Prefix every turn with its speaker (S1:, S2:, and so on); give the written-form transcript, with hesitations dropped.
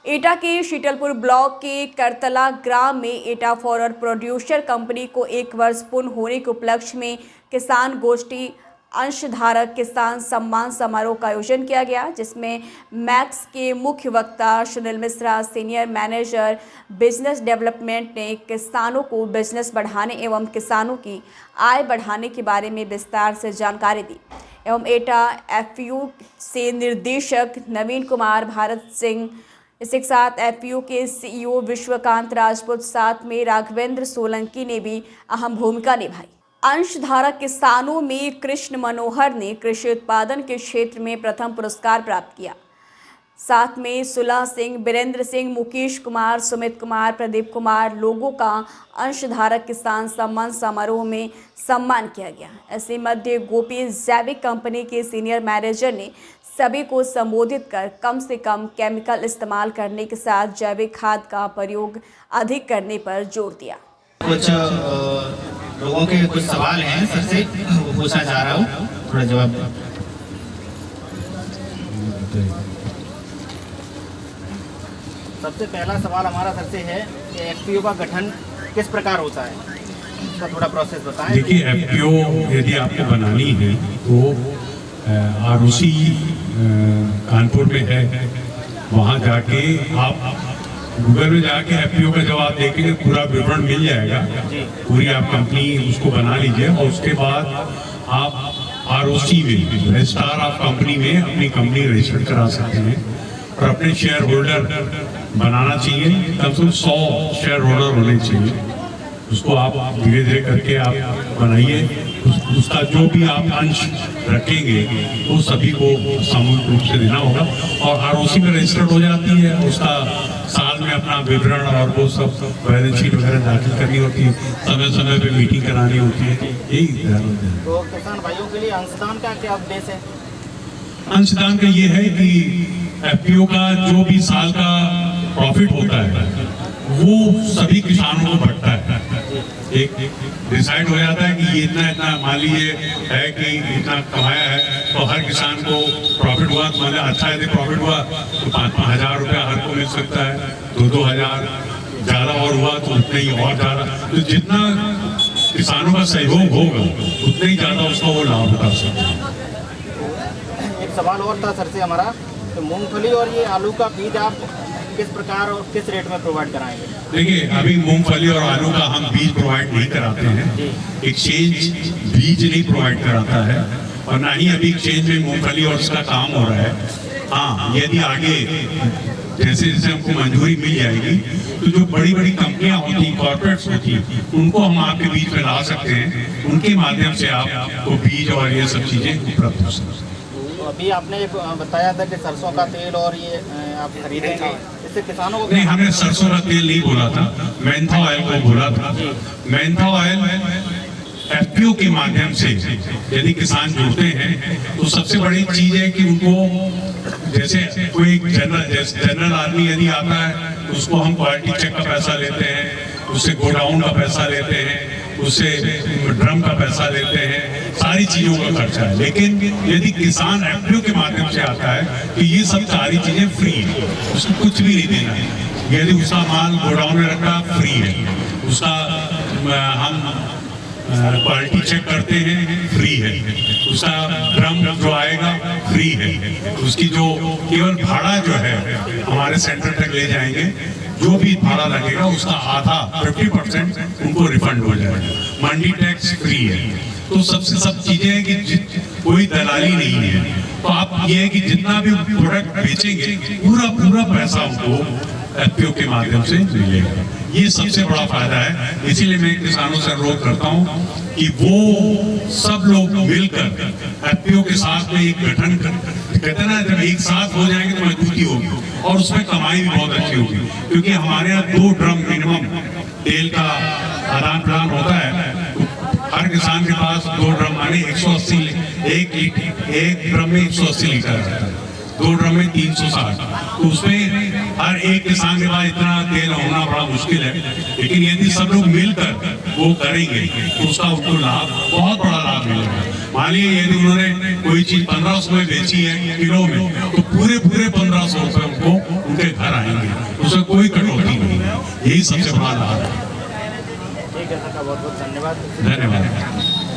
S1: एटा के शीतलपुर ब्लॉक के करतला ग्राम में एटा फॉरवर्ड प्रोड्यूसर कंपनी को 1 वर्ष पूर्ण होने के उपलक्ष्य में किसान गोष्ठी अंशधारक किसान सम्मान समारोह का आयोजन किया गया, जिसमें मैक्स के मुख्य वक्ता Sunil Mishra, senior manager business development, ने किसानों को बिजनेस बढ़ाने एवं किसानों की आय बढ़ाने के बारे में विस्तार से जानकारी दी। एवं एटा एफपीओ से निर्देशक नवीन कुमार भारत सिंह, इसके साथ एफपीओ के सीईओ विश्वकांत राजपूत, साथ में राघवेंद्र सोलंकी ने भी अहम भूमिका निभाई। अंशधारक किसानों में कृष्ण मनोहर ने कृषि उत्पादन के क्षेत्र में प्रथम पुरस्कार प्राप्त किया। साथ में सुलह सिंह, बीरेंद्र सिंह, मुकेश कुमार, सुमित कुमार, प्रदीप कुमार लोगों का अंशधारक किसान सम्मान समारोह में सम्मान किया गया। ऐसे मध्य गोपी जैविक कंपनी के सीनियर मैनेजर ने सभी को संबोधित कर कम से कम केमिकल इस्तेमाल करने के साथ जैविक खाद का प्रयोग अधिक करने पर जोर दिया।
S2: कुछ लोगों के कुछ सवाल हैं, सर से पूछना चाह रहा हूँ, थोड़ा जवाब।
S3: सबसे पहला सवाल हमारा सर से है कि एफपीओ का गठन किस प्रकार होता है, इसका थोड़ा प्रोसेस बताएं।
S4: देखिए, एफपीओ यदि आपको बनानी है तो आरओसी कानपुर में है, वहाँ जाके आप गूगल में जाके एफपीओ का जवाब देखेंगे, पूरा विवरण मिल जाएगा। पूरी आप कंपनी उसको बना लीजिए और उसके बाद आप आरओसी में, रजिस्ट्रार ऑफ कंपनी में अपनी कंपनी रजिस्टर करा सकते हैं और अपने शेयर होल्डर बनाना चाहिए। कम से कम 100 शेयर होल्डर होने चाहिए। उसको आप धीरे धीरे करके आप बनाइए। उसका जो भी आप अंश रखेंगे वो सभी को सामूहिक रूप से देना होगा और आरओसी में रजिस्टर्ड हो जाती है। उसका साल में अपना विवरण और वो सब बैलेंस शीट वगैरह दाखिल करनी होती है, समय समय पे मीटिंग करानी होती है। यही
S3: तो किसान भाइयों के लिए अंशदान का क्या उद्देश्य है?
S4: अंशदान का ये है कि एफपीओ का जो भी साल का प्रॉफिट होता है वो सभी किसानों को बढ़ता है। एक डिसाइड हो जाता है कि ये इतना इतना मान लीजिए है कि इतना कमाया है, तो हर किसान को प्रॉफिट हुआ, तो मतलब अच्छा यदि प्रॉफिट हुआ तो 5-5 हज़ार रुपया हर को मिल सकता है, 2-2 हज़ार, ज़्यादा और हुआ तो उतना ही और ज़्यादा। तो जितना किसानों का सहयोग होगा उतना ही ज़्यादा उसका वो लाभ उठा सकता है।
S3: एक सवाल और था सर से हमारा, तो मूंगफली और ये आलू का बीज आप किस प्रकार और किस रेट में प्रोवाइड कराएंगे?
S4: देखिए, अभी मूंगफली और आलू का हम बीज प्रोवाइड नहीं कराते हैं, एक्सचेंज बीज नहीं प्रोवाइड कराता है और ना ही अभी एक्सचेंज में मूंगफली और उसका काम हो रहा है। हाँ, यदि आगे जैसे जैसे हमको मंजूरी मिल जाएगी तो जो बड़ी बड़ी कंपनियां होती, कॉर्पोरेट्स होती, उनको हम आपके बीच में ला सकते हैं। उनके माध्यम से आपको बीज और ये सब चीजें उपलब्ध हो सकती हैं।
S3: तो अभी आपने बताया था कि सरसों का तेल और ये आप खरीदेंगे, इससे किसानों को
S4: नहीं, हमने सरसों का तेल नहीं बोला था, मेंथा ऑयल को बोला था। मेंथा ऑयल एफपीओ के माध्यम से यदि किसान जुड़ते हैं तो सबसे बड़ी चीज है कि उनको, जैसे कोई जनरल आदमी यदि आता है तो उसको हम क्वालिटी चेक का पैसा लेते हैं, उससे गोडाउन का पैसा लेते हैं, उससे ड्रम का पैसा लेते हैं, सारी चीजों का खर्चा है। लेकिन यदि किसान एफपीओ के माध्यम से आता है तो ये सब सारी चीजें फ्री है, उसको कुछ भी नहीं देना है। यदि उसका माल गोडाउन में रखा फ्री है, उसका हम क्वालिटी चेक करते हैं फ्री है, उसका ड्रम जो आएगा फ्री है, उसकी जो केवल भाड़ा जो है हमारे सेंटर तक ले जाएंगे, जो भी भाड़ा लगेगा उसका आधा 50% उनको रिफंड हो जाएगा। मंडी टैक्स फ्री है। तो सबसे सब चीजें हैं कि कोई दलाली नहीं है। तो आप ये है कि जितना भी प्रोडक्ट बेचेंगे पूरा पैसा उनको एफपीओ के माध्यम से मिलेगा। ये सबसे बड़ा फायदा है। इसीलिए मैं किसानों से अनुरोध करता हूँ कि वो सब लोग मिलकर एफपीओ के साथ में एक गठन कर, कहते हैं ना, जब एक साथ हो जाएंगे तो मजबूती होगी और उसमें कमाई भी बहुत अच्छी होगी। क्योंकि हमारे यहाँ 2 ड्रम मिनिमम तेल का आदान प्रदान होता है। हर किसान के पास 2 ड्रम माने 180, एक ड्रम में 180 लीटर रहता है, 2 ड्रम में 360। तो उसमें हर एक किसान के पास इतना तेल होना बड़ा मुश्किल है। लेकिन यदि सब लोग मिलकर वो करेंगे तो उसका उनको लाभ, बहुत बड़ा लाभ मिलेगा। मान लीजिए यदि उन्होंने कोई चीज 1500 में बेची है किलो में, तो पूरे 1500 रुपए उनको उनके घर आएंगे। उसमें कोई कटौती नहीं है, यही सबसे बड़ा लाभ है।
S3: ठीक है सर, का बहुत बहुत धन्यवाद।
S4: धन्यवाद।